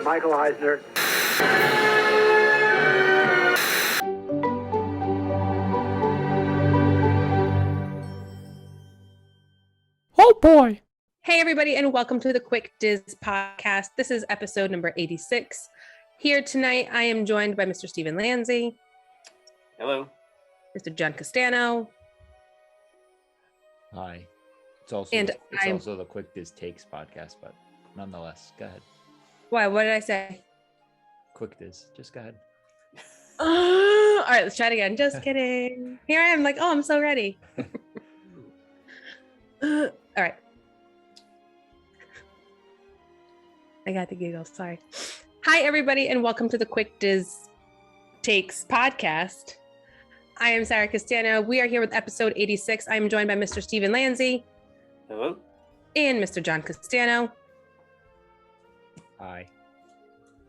Michael Eisner. Oh boy. Hey everybody, and welcome to the Quick Diz podcast. This is episode number 86. Here tonight, I am joined by Mr. Stephen Lanzi. Hello. Mr. John Castano. Hi. It's also the Quick Diz Takes podcast, but nonetheless, go ahead. Why? What did I say? Quick Diz. Just go ahead. All right, let's try it again. Just kidding. Here I am, like, oh, I'm so ready. All right. I got the giggles. Sorry. Hi, everybody, and welcome to the Quick Diz Takes podcast. I am Sarah Castano. We are here with episode 86. I am joined by Mr. Stephen Lanzi. Hello. And Mr. John Castano. Hi.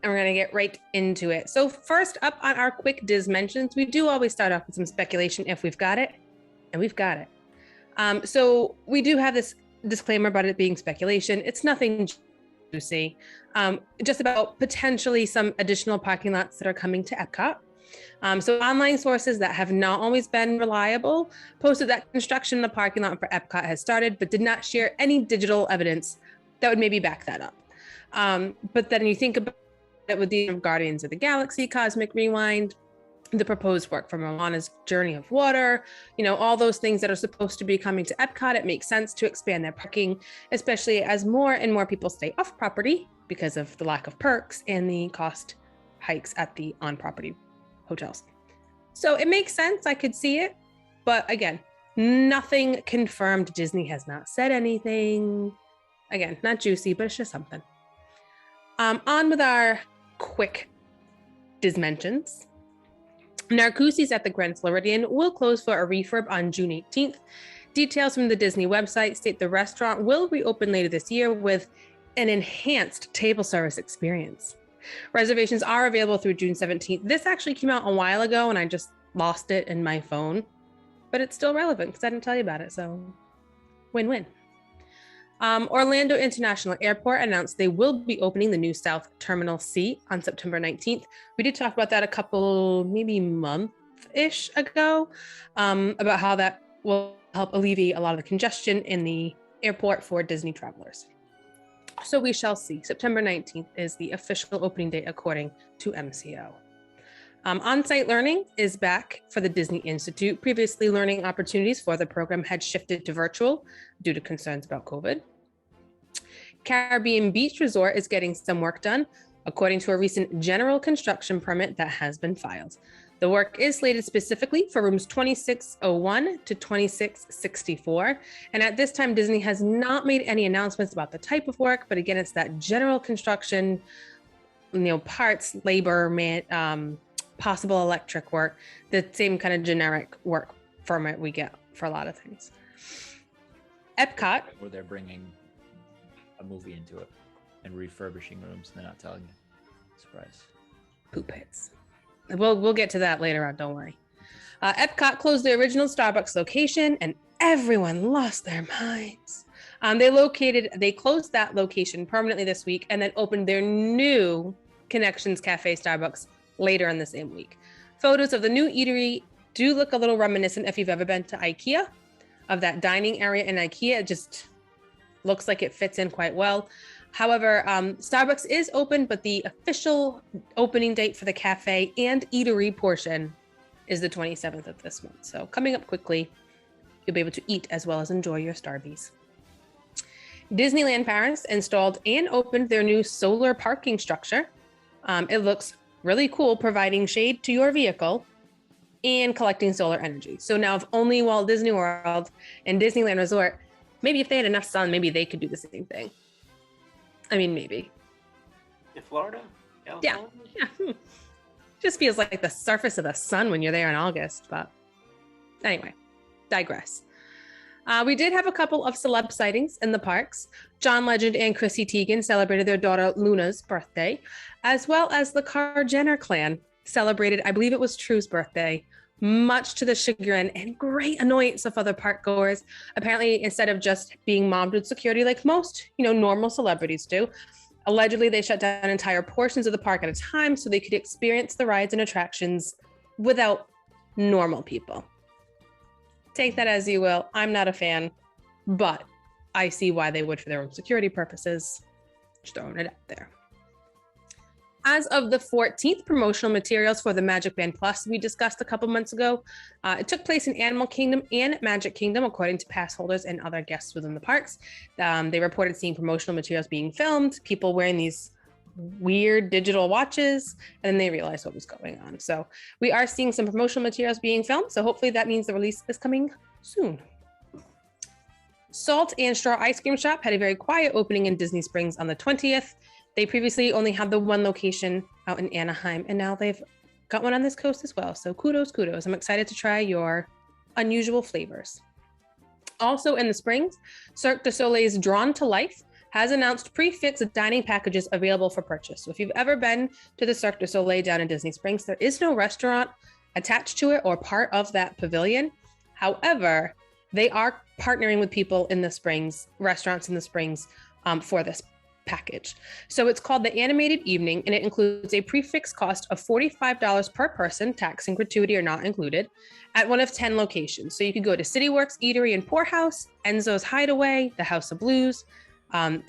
And we're going to get right into it. So first up on our Quick Diz mentions, we do always start off with some speculation if we've got it. And we've got it. So we do have this disclaimer about it being speculation. It's nothing juicy. Just about potentially some additional parking lots that are coming to Epcot. So online sources that have not always been reliable posted that construction in the parking lot for Epcot has started, but did not share any digital evidence that would maybe back that up. But then you think about it with the Guardians of the Galaxy, Cosmic Rewind, the proposed work for Moana's Journey of Water, all those things that are supposed to be coming to Epcot, it makes sense to expand their parking, especially as more and more people stay off property because of the lack of perks and the cost hikes at the on-property hotels. So it makes sense. I could see it. But again, nothing confirmed. Disney has not said anything. Again, not juicy, but it's just something. On with our quick Diz mentions. Narcoossee's at the Grand Floridian will close for a refurb on June 18th. Details from the Disney website state the restaurant will reopen later this year with an enhanced table service experience. Reservations are available through June 17th. This actually came out a while ago and I just lost it in my phone, but it's still relevant because I didn't tell you about it, so win-win. Orlando International Airport announced they will be opening the new South Terminal C on September 19th. We did talk about that a couple, maybe month-ish ago, about how that will help alleviate a lot of the congestion in the airport for Disney travelers. So we shall see. September 19th is the official opening date according to MCO. On-site learning is back for the Disney Institute. Previously, learning opportunities for the program had shifted to virtual due to concerns about COVID. Caribbean Beach Resort is getting some work done, according to a recent general construction permit that has been filed. The work is slated specifically for rooms 2601 to 2664. And at this time, Disney has not made any announcements about the type of work, but again, it's that general construction, parts, labor, possible electric work, the same kind of generic work permit we get for a lot of things. Epcot. Or they're bringing a movie into it and refurbishing rooms. They're not telling you. Surprise. Poop pits. We'll get to that later on. Don't worry. Epcot closed the original Starbucks location and everyone lost their minds. They closed that location permanently this week and then opened their new Connections Cafe Starbucks later in the same week. Photos of the new eatery do look a little reminiscent if you've ever been to IKEA, of that dining area in IKEA. It just looks like it fits in quite well. However, Starbucks is open, but the official opening date for the cafe and eatery portion is the 27th of this month. So coming up quickly, you'll be able to eat as well as enjoy your Starbies. Disneyland Paris installed and opened their new solar parking structure. It looks really cool, providing shade to your vehicle and collecting solar energy. So now if only Walt Disney World and Disneyland Resort, maybe if they had enough sun, maybe they could do the same thing. I mean, maybe. In Florida? California? Yeah. Just feels like the surface of the sun when you're there in August, but anyway, digress. We did have a couple of celeb sightings in the parks. John Legend and Chrissy Teigen celebrated their daughter Luna's birthday, as well as the Jenner clan celebrated, I believe it was True's birthday, much to the chagrin and great annoyance of other park goers. Apparently, instead of just being mobbed with security like most, normal celebrities do, Allegedly, they shut down entire portions of the park at a time so they could experience the rides and attractions without normal people. Take that as you will. I'm not a fan, but I see why they would for their own security purposes. Just throwing it out there. As of the 14th, promotional materials for the Magic Band Plus we discussed a couple months ago. It took place in Animal Kingdom and Magic Kingdom, according to pass holders and other guests within the parks. They reported seeing promotional materials being filmed, people wearing these weird digital watches, and then they realized what was going on. So we are seeing some promotional materials being filmed. So hopefully that means the release is coming soon. Salt and Straw Ice Cream Shop had a very quiet opening in Disney Springs on the 20th. They previously only had the one location out in Anaheim, and now they've got one on this coast as well. So kudos. I'm excited to try your unusual flavors. Also in the Springs, Cirque du Soleil's Drawn to Life has announced prix-fixe dining packages available for purchase. So if you've ever been to the Cirque du Soleil down in Disney Springs, there is no restaurant attached to it or part of that pavilion. However, they are partnering with people in the Springs, restaurants in the Springs, for this package. So it's called the Animated Evening, and it includes a prix-fixe cost of $45 per person, tax and gratuity are not included, at one of 10 locations. So you could go to CityWorks Eatery and Poorhouse, Enzo's Hideaway, the House of Blues, Haleo.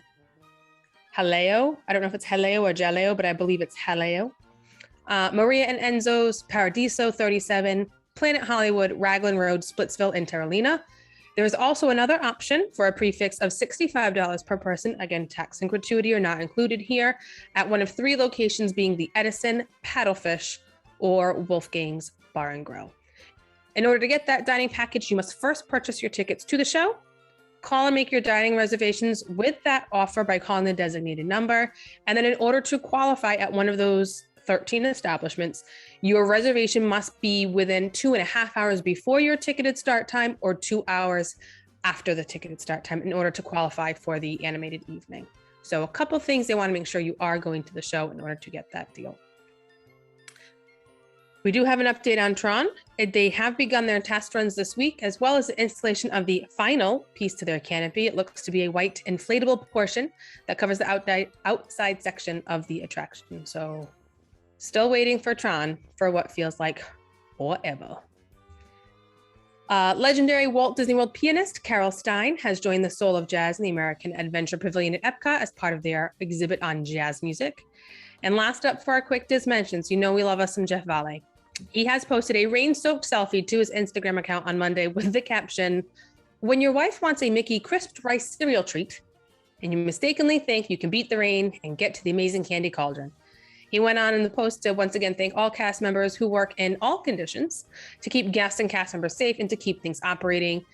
I don't know if it's Haleo or Jaleo, but I believe it's Haleo. Maria and Enzo's, Paradiso 37, Planet Hollywood, Raglan Road, Splitsville, and Terralina. There is also another option for a prix-fixe of $65 per person. Again, tax and gratuity are not included here, at one of 3 locations being the Edison, Paddlefish, or Wolfgang's Bar and Grill. In order to get that dining package, you must first purchase your tickets to the show, call and make your dining reservations with that offer by calling the designated number, and then in order to qualify at one of those 13 establishments, your reservation must be within 2.5 hours before your ticketed start time or 2 hours after the ticketed start time in order to qualify for the animated evening. So a couple things they want to make sure you are going to the show in order to get that deal. We do have an update on Tron. They have begun their test runs this week, as well as the installation of the final piece to their canopy. It looks to be a white inflatable portion that covers the outside section of the attraction. So still waiting for Tron for what feels like forever. Legendary Walt Disney World pianist Carol Stein has joined the Soul of Jazz in the American Adventure Pavilion at Epcot as part of their exhibit on jazz music. And last up for our quick Dis mentions, you know we love us some Jeff Valle. He has posted a rain-soaked selfie to his Instagram account on Monday with the caption, "When your wife wants a Mickey crisped rice cereal treat, and you mistakenly think you can beat the rain and get to the amazing candy cauldron." He went on in the post to once again thank all cast members who work in all conditions to keep guests and cast members safe and to keep things operating.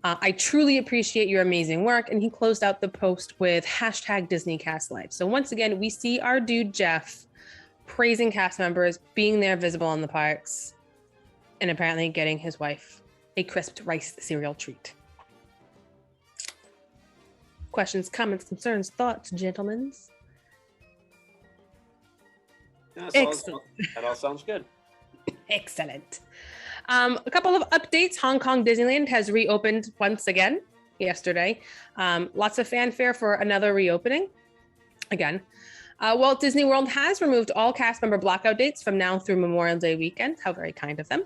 I truly appreciate your amazing work. And he closed out the post with #DisneyCastLife. So once again, we see our dude Jeff praising cast members, being there visible in the parks, and apparently getting his wife a crisped rice cereal treat. Questions, comments, concerns, thoughts, gentlemen? Excellent. That all sounds good. Excellent. A couple of updates. Hong Kong Disneyland has reopened once again yesterday. Lots of fanfare for another reopening again. Walt Disney World has removed all cast member blockout dates from now through Memorial Day weekend. How very kind of them.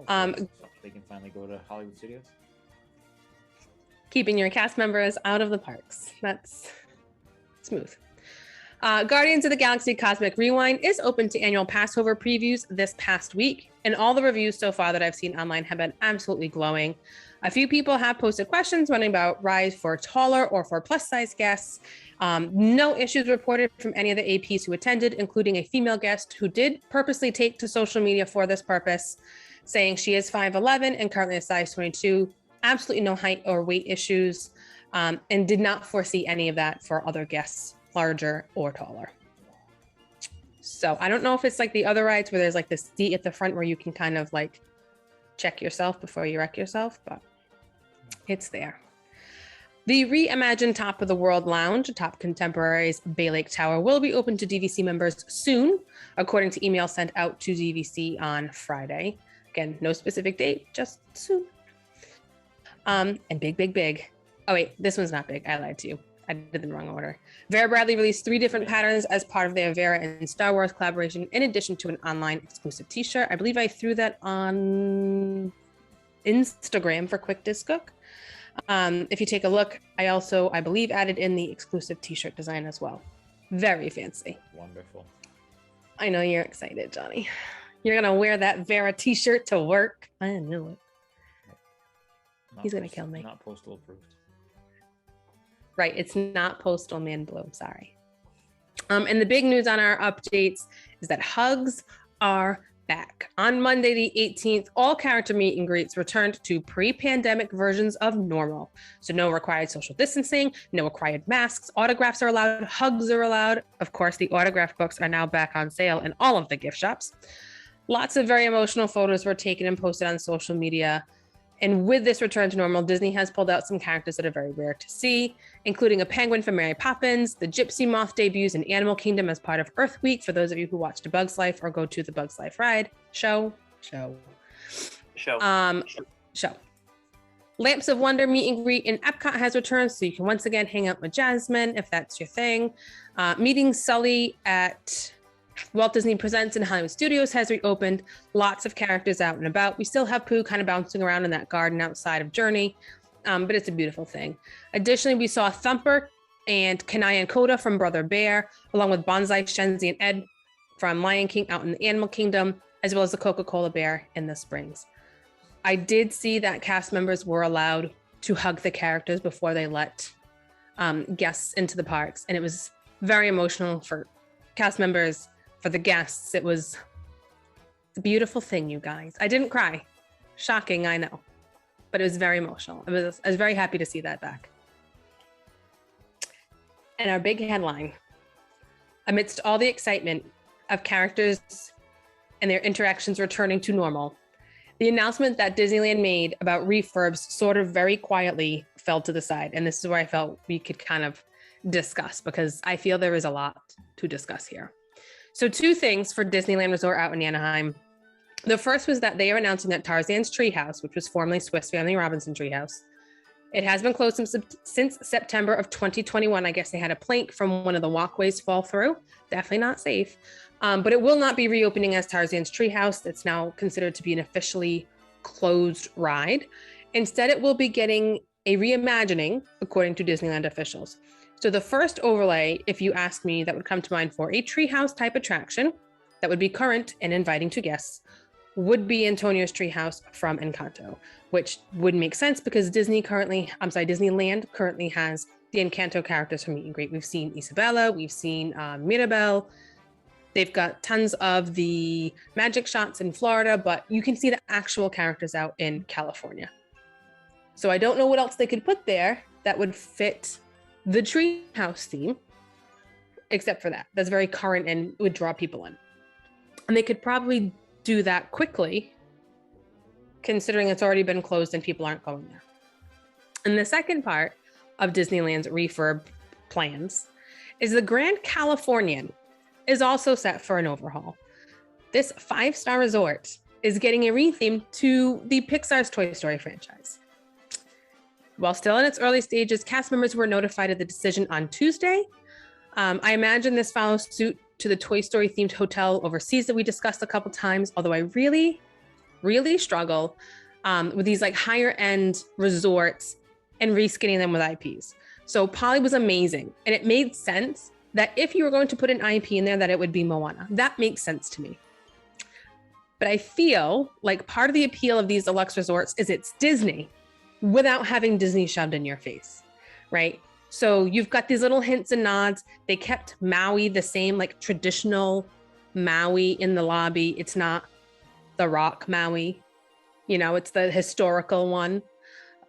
They can finally go to Hollywood Studios. Keeping your cast members out of the parks. That's smooth. Guardians of the Galaxy Cosmic Rewind is open to annual Passover previews this past week, and all the reviews so far that I've seen online have been absolutely glowing. A few people have posted questions wondering about rides for taller or for plus-size guests. No issues reported from any of the APs who attended, including a female guest who did purposely take to social media for this purpose, saying she is 5'11" and currently a size 22. Absolutely no height or weight issues, and did not foresee any of that for other guests, larger or taller. So I don't know if it's like the other rides where there's like this seat at the front where you can kind of like check yourself before you wreck yourself, but it's there. The reimagined Top of the World Lounge, Top Contemporaries Bay Lake Tower, will be open to DVC members soon, according to email sent out to DVC on Friday. Again, no specific date, just soon. And big. Oh wait, this one's not big. I lied to you. I did it in the wrong order. Vera Bradley released 3 different patterns as part of their Vera and Star Wars collaboration, in addition to an online exclusive t-shirt. I believe I threw that on Instagram for Quick Disc Cook. If you take a look, I also, I believe, added in the exclusive t-shirt design as well. Very fancy. Wonderful. I know you're excited, Johnny. You're going to wear that Vera t-shirt to work. I knew it. He's going to kill me. Not postal approved. Right. It's not Postal Man Blue. Sorry. And the big news on our updates is that hugs are back. On Monday, the 18th, all character meet and greets returned to pre-pandemic versions of normal. So no required social distancing, no required masks, autographs are allowed, hugs are allowed. Of course, the autograph books are now back on sale in all of the gift shops. Lots of very emotional photos were taken and posted on social media. And with this return to normal, Disney has pulled out some characters that are very rare to see, including a penguin from Mary Poppins, the Gypsy Moth debuts in Animal Kingdom as part of Earth Week, for those of you who watched A Bug's Life or go to the Bug's Life ride. Show. Lamps of Wonder meet and greet in Epcot has returned, so you can once again hang out with Jasmine if that's your thing. Meeting Sully at Walt Disney Presents in Hollywood Studios has reopened. Lots of characters out and about. We still have Pooh kind of bouncing around in that garden outside of Journey, but it's a beautiful thing. Additionally, we saw Thumper and Kanai and Coda from Brother Bear, along with Bonsai, Shenzi, and Ed from Lion King out in the Animal Kingdom, as well as the Coca-Cola Bear in the Springs. I did see that cast members were allowed to hug the characters before they let guests into the parks, and it was very emotional for cast members. For the guests, it was a beautiful thing, you guys. I didn't cry. Shocking, I know. But it was very emotional. I was very happy to see that back. And our big headline, amidst all the excitement of characters and their interactions returning to normal, the announcement that Disneyland made about refurbs sort of very quietly fell to the side. And this is where I felt we could kind of discuss, because I feel there is a lot to discuss here. So 2 things for Disneyland Resort out in Anaheim. The first was that they are announcing that Tarzan's Treehouse, which was formerly Swiss Family Robinson Treehouse, it has been closed since September of 2021. I guess they had a plank from one of the walkways fall through. Definitely not safe. But it will not be reopening as Tarzan's Treehouse. It's now considered to be an officially closed ride. Instead, it will be getting a reimagining, according to Disneyland officials. So the first overlay, if you ask me, that would come to mind for a treehouse type attraction that would be current and inviting to guests would be Antonio's Treehouse from Encanto, which would make sense because Disneyland currently has the Encanto characters from Meet and Greet. We've seen Isabella, we've seen Mirabelle. They've got tons of the magic shots in Florida, but you can see the actual characters out in California. So I don't know what else they could put there that would fit the Treehouse theme, except for that. That's very current and would draw people in. And they could probably do that quickly, considering it's already been closed and people aren't going there. And the second part of Disneyland's refurb plans is the Grand Californian is also set for an overhaul. This 5-star resort is getting a retheme to the Pixar's Toy Story franchise. While still in its early stages, cast members were notified of the decision on Tuesday. I imagine this follows suit to the Toy Story themed hotel overseas that we discussed a couple times, although I really, really struggle with these like higher end resorts and reskinning them with IPs. So Polly was amazing. And it made sense that if you were going to put an IP in there, that it would be Moana. That makes sense to me. But I feel like part of the appeal of these deluxe resorts is it's Disney without having Disney shoved in your face, right? So you've got these little hints and nods. They kept Maui the same, like traditional Maui in the lobby. It's not the rock Maui, it's the historical one.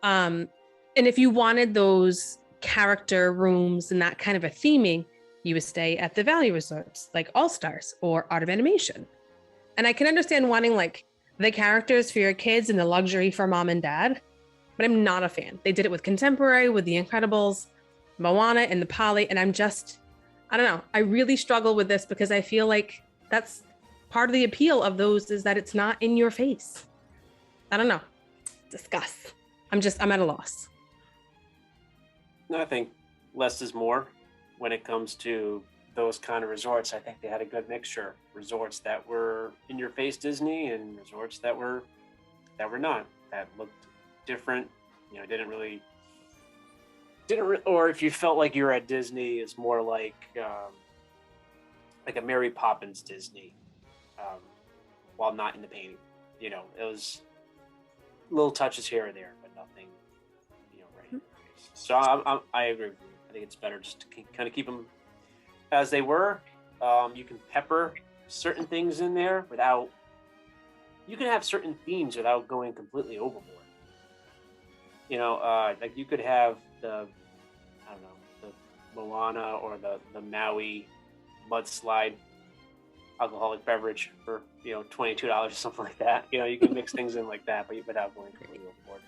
And if you wanted those character rooms and that kind of a theming, you would stay at the value resorts like All Stars or Art of Animation. And I can understand wanting like the characters for your kids and the luxury for mom and dad, but I'm not a fan. They did it with Contemporary, with The Incredibles, Moana, and the Polly, and I don't know. I really struggle with this because I feel like that's part of the appeal of those is that it's not in your face. I don't know. Discuss. I'm at a loss. No, I think less is more when it comes to those kind of resorts. I think they had a good mixture. Resorts that were in your face Disney and resorts that were not. That looked different. You know, or if you felt like you were at Disney, it's more like a Mary Poppins Disney, while not in the painting. You know, it was little touches here or there, but nothing, right in your face. So I agree with you. I think it's better just to kind of keep them as they were. You can pepper certain things in there without. You can have certain themes without going completely overboard. Like you could have the Moana or the Maui mudslide alcoholic beverage for $22 or something like that. You can mix things in like that, but without going completely overboard.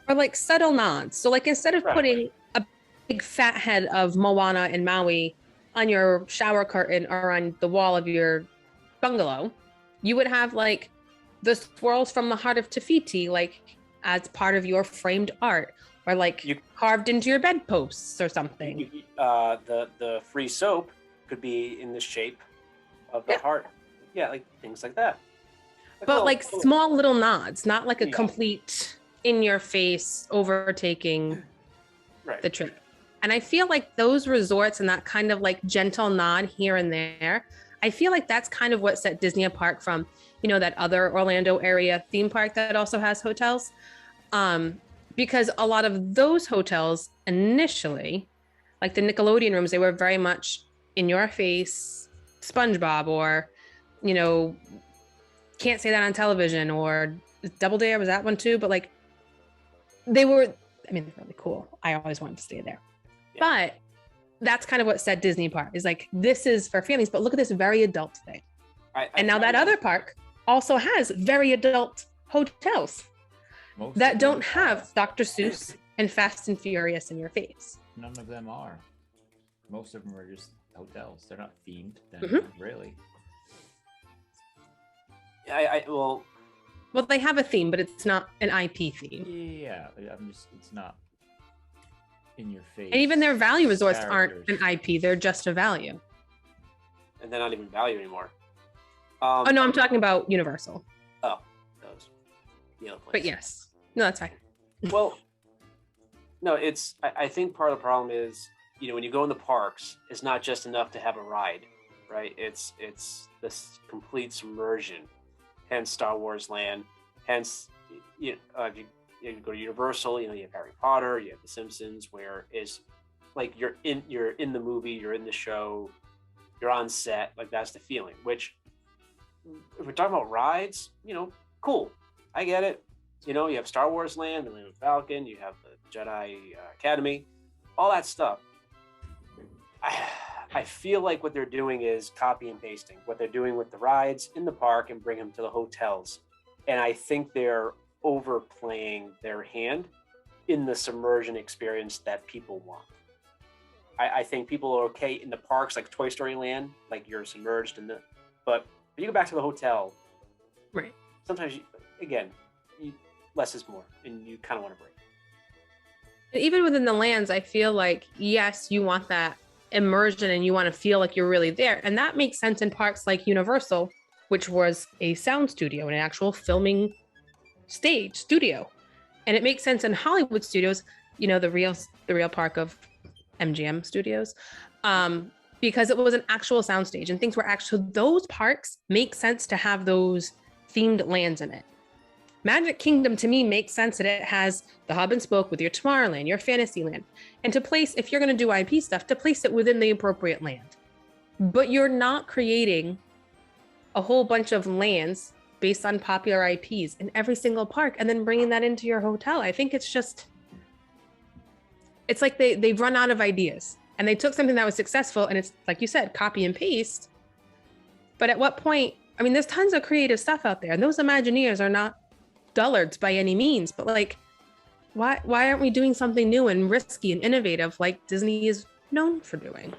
Or like subtle nods. So like instead of Right. putting a big fat head of Moana and Maui on your shower curtain or on the wall of your bungalow, you would have like the swirls from the Heart of Te-Fiti like as part of your framed art, or like carved into your bedposts or something. The free soap could be in the shape of the heart. Yeah, like things like that. But small little nods, not like a complete in-your-face overtaking the trip. And I feel like those resorts and that kind of like gentle nod here and there, I feel like that's kind of what set Disney apart from, that other Orlando area theme park that also has hotels. Because a lot of those hotels initially, like the Nickelodeon rooms, they were very much in your face, SpongeBob, or, can't say that on television, or Double Dare, was that one too? But like they're really cool. I always wanted to stay there. Yeah. But that's kind of what set Disney apart, is like, this is for families, but look at this very adult thing. And now that other park also has very adult hotels that don't have Dr. Seuss and Fast and Furious in your face. None of them are. Most of them are just hotels. They're not themed. They're not really. Well, they have a theme, but it's not an IP theme. Yeah, it's not in your face. And even their value resorts aren't an IP. They're just a value. And they're not even value anymore. No, I'm talking about Universal. Oh, those. The other place. But yes. No, that's fine. Well, no, I think part of the problem is, when you go in the parks, it's not just enough to have a ride, right? It's this complete submersion. Hence Star Wars Land. Hence, if you go to Universal, you have Harry Potter, you have The Simpsons, where is like you're in the movie, you're in the show, you're on set, like that's the feeling. Which, if we're talking about rides, cool, I get it. You have Star Wars Land, the Millennium Falcon, you have the Jedi Academy, all that stuff. I feel like what they're doing is copy and pasting what they're doing with the rides in the park and bring them to the hotels. And I think they're overplaying their hand in the submersion experience that people want. I think people are okay in the parks, like Toy Story Land, like you're submerged in but when you go back to the hotel, right? Sometimes, less is more, and you kind of want to break. Even within the lands, I feel like, yes, you want that immersion and you want to feel like you're really there. And that makes sense in parks like Universal, which was a sound studio, an actual filming studio. And it makes sense in Hollywood studios, the real park of MGM Studios, because it was an actual sound stage and things were actually, those parks make sense to have those themed lands in it. Magic Kingdom to me makes sense that it has the hub and spoke with your Tomorrowland, your Fantasyland, and to place, if you're going to do IP stuff, to place it within the appropriate land. But you're not creating a whole bunch of lands based on popular IPs in every single park and then bringing that into your hotel. I think it's like they've run out of ideas and they took something that was successful and it's, like you said, copy and paste. But at what point, there's tons of creative stuff out there and those Imagineers are not dullards by any means, but like, why aren't we doing something new and risky and innovative like Disney is known for doing?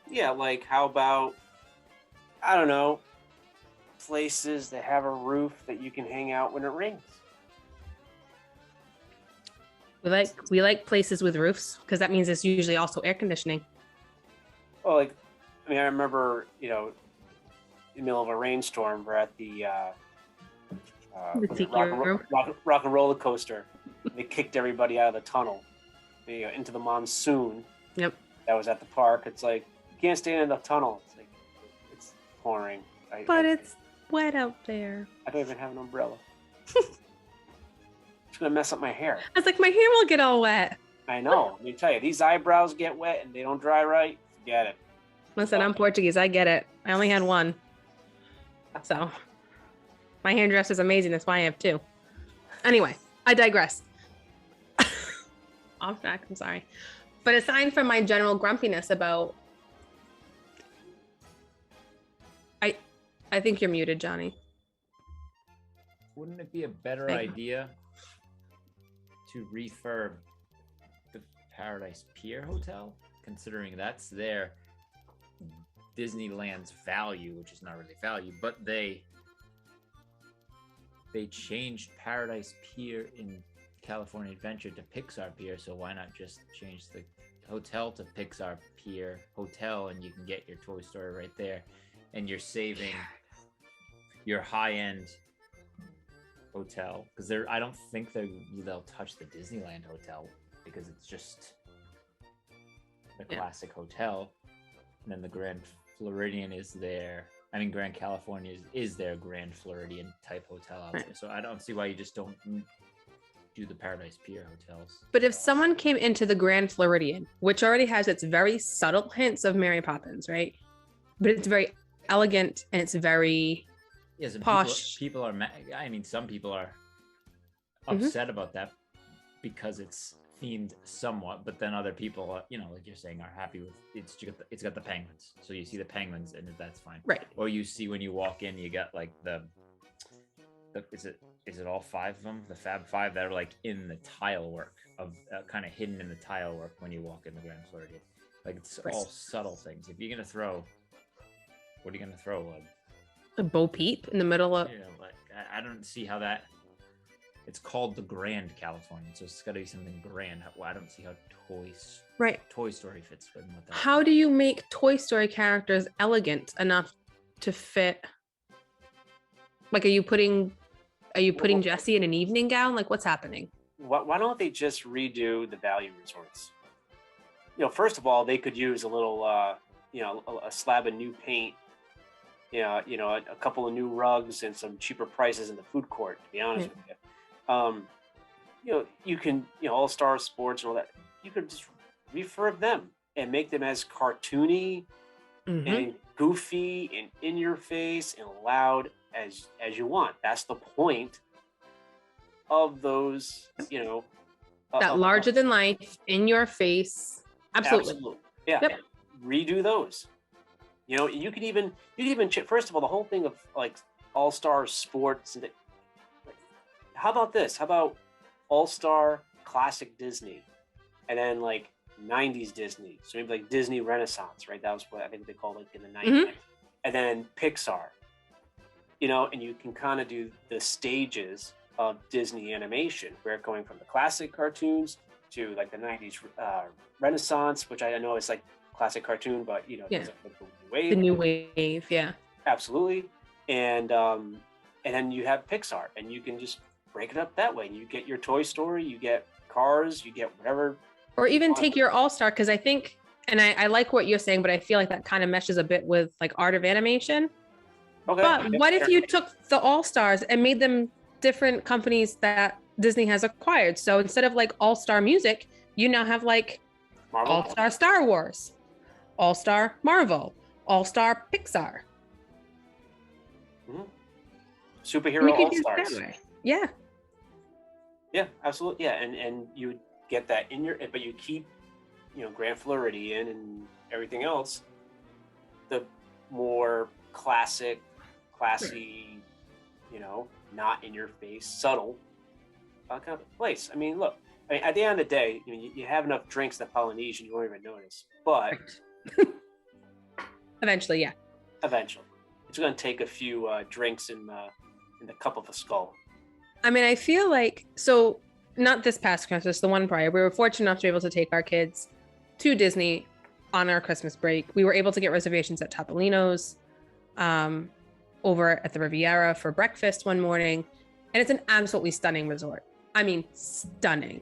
Yeah, like how about, I don't know, places that have a roof that you can hang out when it rains? We like places with roofs because that means it's usually also air conditioning. Well, like, I mean, I remember, in the middle of a rainstorm, we're at the tiki room. rock and roller coaster. They kicked everybody out of the tunnel, into the monsoon. Yep. That was at the park. It's like you can't stay in the tunnel. It's like it's pouring. But it's wet out there. I don't even have an umbrella. It's gonna mess up my hair. I was like, my hair will get all wet. I know. Let me tell you, these eyebrows get wet and they don't dry right. Forget it. Listen, I'm Portuguese. I get it. I only had one. So my hairdresser's amazing. That's why I have two. Anyway, I digress. Off track. I'm sorry. But aside from my general grumpiness about, I think you're muted, Johnny. Wouldn't it be a better idea to refurb the Paradise Pier Hotel, considering that's their Disneyland's value, which is not really value, but they changed Paradise Pier in California Adventure to Pixar Pier, so why not just change the hotel to Pixar Pier Hotel, and you can get your Toy Story right there, and you're saving your high-end hotel, because I don't think they'll touch the Disneyland hotel because it's just the classic hotel, and then the Grand Floridian is there. I mean, Grand California is their Grand Floridian type hotel out there, so I don't see why you just don't do the Paradise Pier hotels. But if someone came into the Grand Floridian, which already has its very subtle hints of Mary Poppins, right? But it's very elegant and it's very posh. People are, I mean, some people are upset about that because it's themed somewhat, but then other people, like you're saying, are happy with it's got the penguins. So you see the penguins and that's fine. Right. Or you see when you walk in, you got like the is it all five of them? The Fab Five that are like in the tile work of kind of hidden in the tile work when you walk in the Grand Floridian. Like it's all subtle things. If you're gonna throw, what are you gonna throw? A Bo Peep in the middle of. Like I don't see how that. It's called the Grand California, so it's got to be something grand. I don't see how Toy Story fits with that. How do you make Toy Story characters elegant enough to fit? Like, are you putting Jessie in an evening gown? Like, what's happening? Why don't they just redo the value resorts? First of all, they could use a little, a slab of new paint, a couple of new rugs and some cheaper prices in the food court, to be honest with you. You can, All Star Sports and all that. You could just refurb them and make them as cartoony and goofy and in your face and loud as you want. That's the point of those, that larger than life, in your face. Absolutely. Yeah. Yep. Redo those. You could even first of all, the whole thing of like All Star Sports and how about this? How about All-Star Classic Disney and then like 90s Disney? So maybe like Disney Renaissance, right? That was what I think they called it in the 90s. And then Pixar, and you can kind of do the stages of Disney animation. We're going from the classic cartoons to like the 90s Renaissance, which I know is like classic cartoon, but it's like the new wave. Yeah, absolutely. And then you have Pixar, and you can just break it up that way. You get your Toy Story, you get Cars, you get whatever. Or even take your All-Star, because I think, and I like what you're saying, but I feel like that kind of meshes a bit with like art of animation. Okay. But what if you took the All-Stars and made them different companies that Disney has acquired? So instead of like All-Star Music, you now have like Marvel. All-Star Star Wars, All-Star Marvel, All-Star Pixar. Superhero All-Stars. Yeah. Yeah, absolutely. Yeah, and you get that in but you keep, Grand Floridian and everything else, the more classy, not in your face, subtle kind of place. I mean, look, at the end of the day, you have enough drinks in the Polynesian, you won't even notice. But eventually, yeah. Eventually, it's going to take a few drinks in the cup of a skull. I mean, I feel like, so not this past Christmas, the one prior, we were fortunate enough to be able to take our kids to Disney on our Christmas break. We were able to get reservations at Topolino's, over at the Riviera for breakfast one morning. And it's an absolutely stunning resort. I mean, stunning.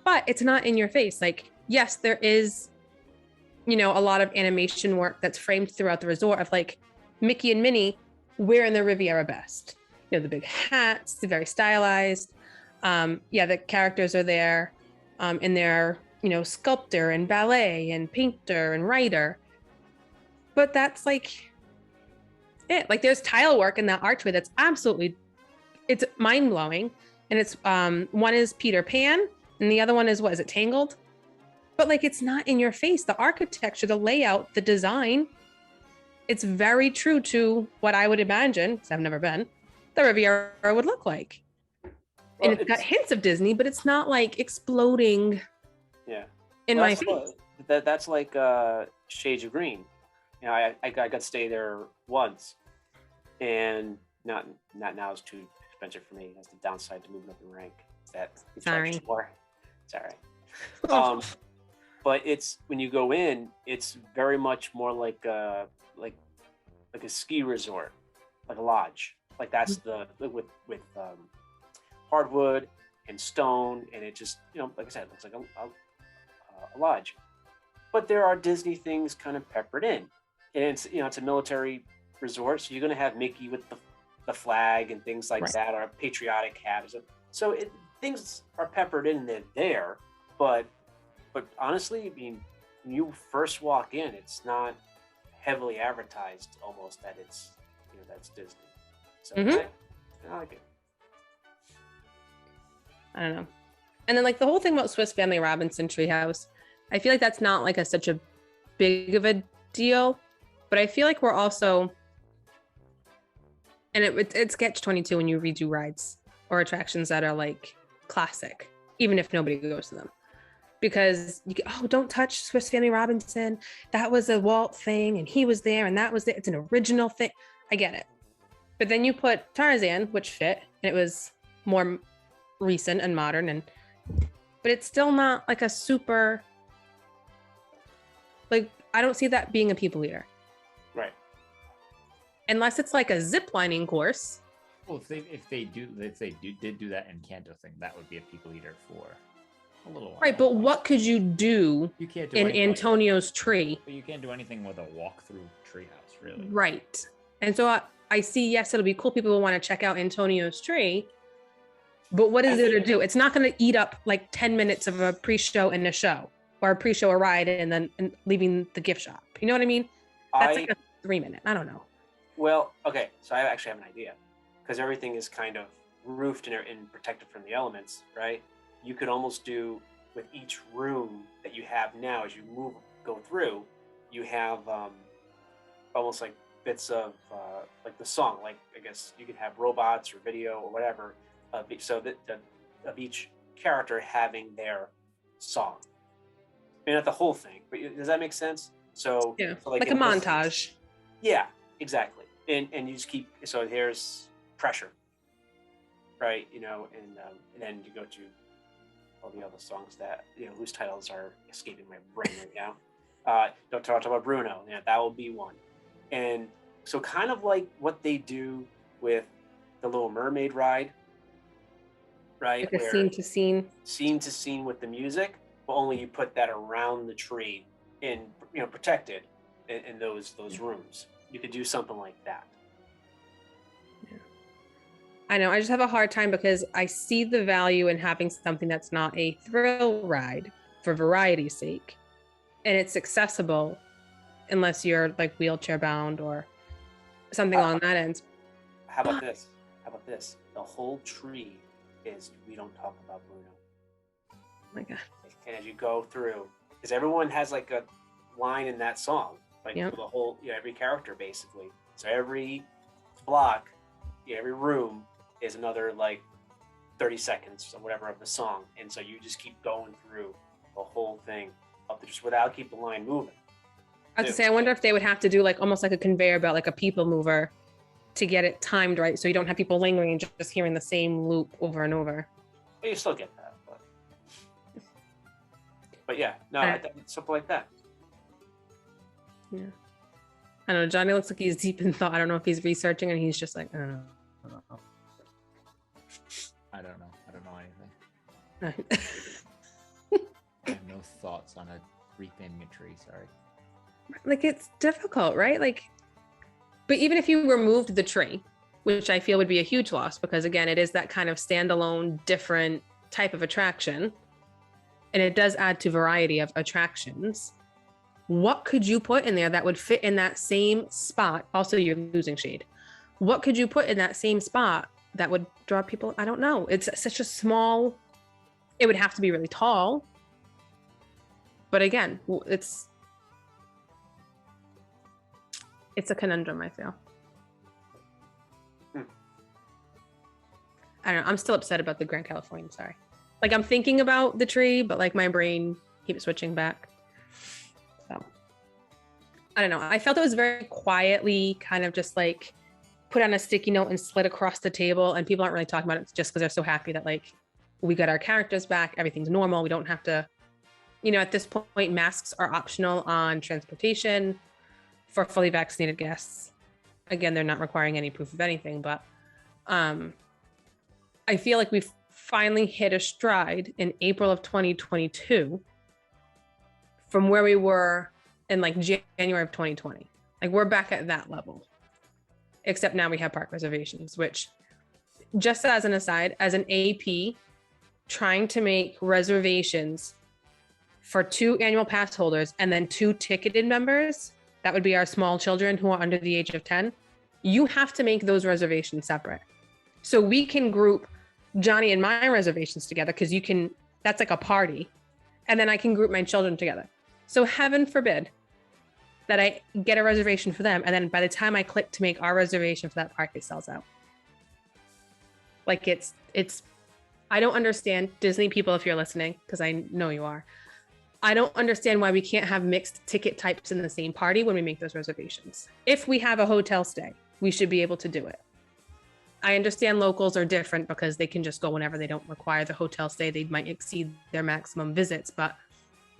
But it's not in your face. Like, yes, there is, a lot of animation work that's framed throughout the resort of like Mickey and Minnie wearing their Riviera best. The big hats, they're very stylized. The characters are there in their, sculptor and ballet and painter and writer. But that's like it. Like there's tile work in that archway that's it's mind-blowing. And it's one is Peter Pan and the other one is, what is it, Tangled? But like it's not in your face. The architecture, the layout, the design, it's very true to what I would imagine, because I've never been, the Riviera would look like. Well, and it's got hints of Disney, but it's not like exploding in my face. That's like Shades of Green. I got to stay there once, and not now is too expensive for me. That's the downside to moving up in rank. Sorry. More. It's all right. But it's when you go in, it's very much more like a ski resort, like a lodge. Like that's with hardwood and stone, and it just like I said, it looks like a lodge. But there are Disney things kind of peppered in, and it's a military resort, so you're going to have Mickey with the flag and things like that, or a patriotic hat. So things are peppered in there, but honestly, I mean, when you first walk in, it's not heavily advertised almost that it's that's Disney. So I like it. I don't know. And then like the whole thing about Swiss Family Robinson Treehouse, I feel like that's not like such a big of a deal, but I feel like we're also, and it's catch-22 when you redo rides or attractions that are like classic, even if nobody goes to them. Because don't touch Swiss Family Robinson. That was a Walt thing and he was there and that was it. It's an original thing. I get it. But then you put Tarzan, which fit, and it was more recent and modern, but it's still not like a super, like, I don't see that being a people eater. Right. Unless it's like a zip lining course. Well, if they did do that Encanto thing, that would be a people eater for a little while. Right, but what could you do in Antonio's tree? But you can't do anything with a walk-through treehouse, really. Right. And so I see, yes, it'll be cool. People will want to check out Antonio's tree. But what is there to do? It's not going to eat up like 10 minutes of a pre-show and a show, or a pre-show, a ride, and then leaving the gift shop. You know what I mean? That's like a 3-minute. I don't know. Well, okay. So I actually have an idea, because everything is kind of roofed and protected from the elements, right? You could almost do with each room that you have now, as you go through, you have almost like bits of like the song. Like I guess you could have robots or video or whatever. So that of each character having their song. I mean, not the whole thing, but does that make sense? So yeah, so like a montage. Yeah, exactly. And you just keep. So here's Pressure, right? And then you go to all the other songs that whose titles are escaping my brain right now. Don't talk about Bruno. Yeah, that will be one. And so kind of like what they do with the Little Mermaid ride. Right, like a scene to scene with the music, but only you put that around the tree and protected in those rooms. You could do something like that. Yeah. I know. I just have a hard time because I see the value in having something that's not a thrill ride for variety's sake, and it's accessible, unless you're like wheelchair bound or something along that end. How about this? The whole tree is We Don't Talk About Bruno. Oh my God. And as you go through, because everyone has like a line in that song, like for the whole, every character basically. So every block, every room is another like 30 seconds or whatever of the song. And so you just keep going through the whole thing up to just without keep the line moving. I was to say, I wonder if they would have to do like almost like a conveyor belt, like a people mover, to get it timed right, so you don't have people lingering and just hearing the same loop over and over. But you still get that. But yeah, no, Alright. something like that. Yeah. I don't know. Johnny looks like he's deep in thought. I don't know if he's researching and he's just like, I don't know. I don't know. I don't know anything. Alright. I have no thoughts on replanting a tree. Sorry. Like, it's difficult, right? Like, but even if you removed the tree, which I feel would be a huge loss because, again, it is that kind of standalone, different type of attraction. And it does add to variety of attractions. What could you put in there that would fit in that same spot? Also, you're losing shade. What could you put in that same spot that would draw people? I don't know. It's such a small, it would have to be really tall. But again, it's a conundrum, I feel. I don't know. I'm still upset about the Grand Californian. Sorry. Like, I'm thinking about the tree, but like my brain keeps switching back. So I don't know. I felt it was very quietly kind of just like put on a sticky note and slid across the table. And people aren't really talking about it just because they're so happy that like we got our characters back. Everything's normal. We don't have to, at this point, masks are optional on transportation for fully vaccinated guests. Again, they're not requiring any proof of anything, but I feel like we've finally hit a stride in April of 2022 from where we were in like January of 2020. Like, we're back at that level, except now we have park reservations, which, just as an aside, as an AP, trying to make reservations for 2 annual pass holders and then 2 ticketed members, that would be our small children who are under the age of 10, you have to make those reservations separate. So we can group Johnny and my reservations together because that's like a party. And then I can group my children together. So heaven forbid that I get a reservation for them. And then by the time I click to make our reservation for that park, it sells out. Like, it's, I don't understand, Disney people, if you're listening, because I know you are. I don't understand why we can't have mixed ticket types in the same party when we make those reservations. If we have a hotel stay, we should be able to do it. I understand locals are different because they can just go whenever they don't require the hotel stay. They might exceed their maximum visits, but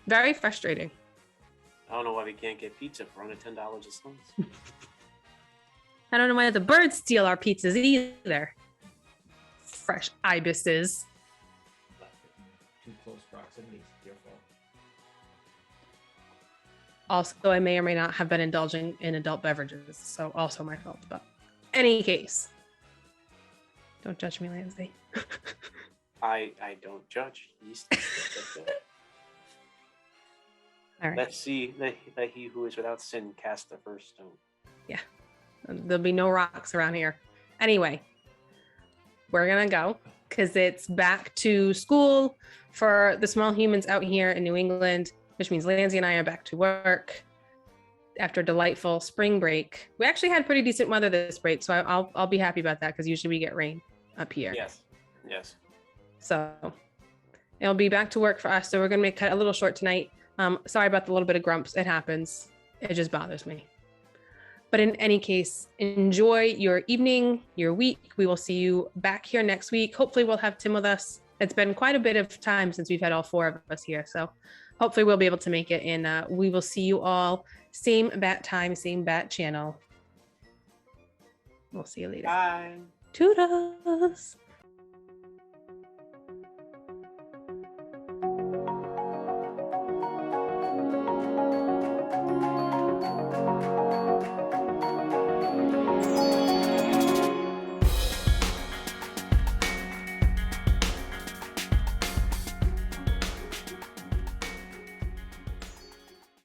very frustrating. I don't know why we can't get pizza for under $10 a slice. I don't know why the birds steal our pizzas either. Fresh ibises. Too close proximity. Your fault. Also, I may or may not have been indulging in adult beverages, so also my fault. But any case, don't judge me, Lindsay. I don't judge. All right. Let's see that he who is without sin cast the first stone. Yeah. There'll be no rocks around here. Anyway, we're going to go because it's back to school for the small humans out here in New England, which means Lindsay and I are back to work after a delightful spring break. We actually had pretty decent weather this break, so I'll be happy about that because usually we get rain up here. Yes. So it'll be back to work for us. So we're going to cut a little short tonight. Sorry about the little bit of grumps. It happens. It just bothers me. But in any case, enjoy your evening, your week. We will see you back here next week. Hopefully we'll have Tim with us. It's been quite a bit of time since we've had all 4 of us here. So hopefully we'll be able to make it. And we will see you all same bat time, same bat channel. We'll see you later. Bye. Toodles.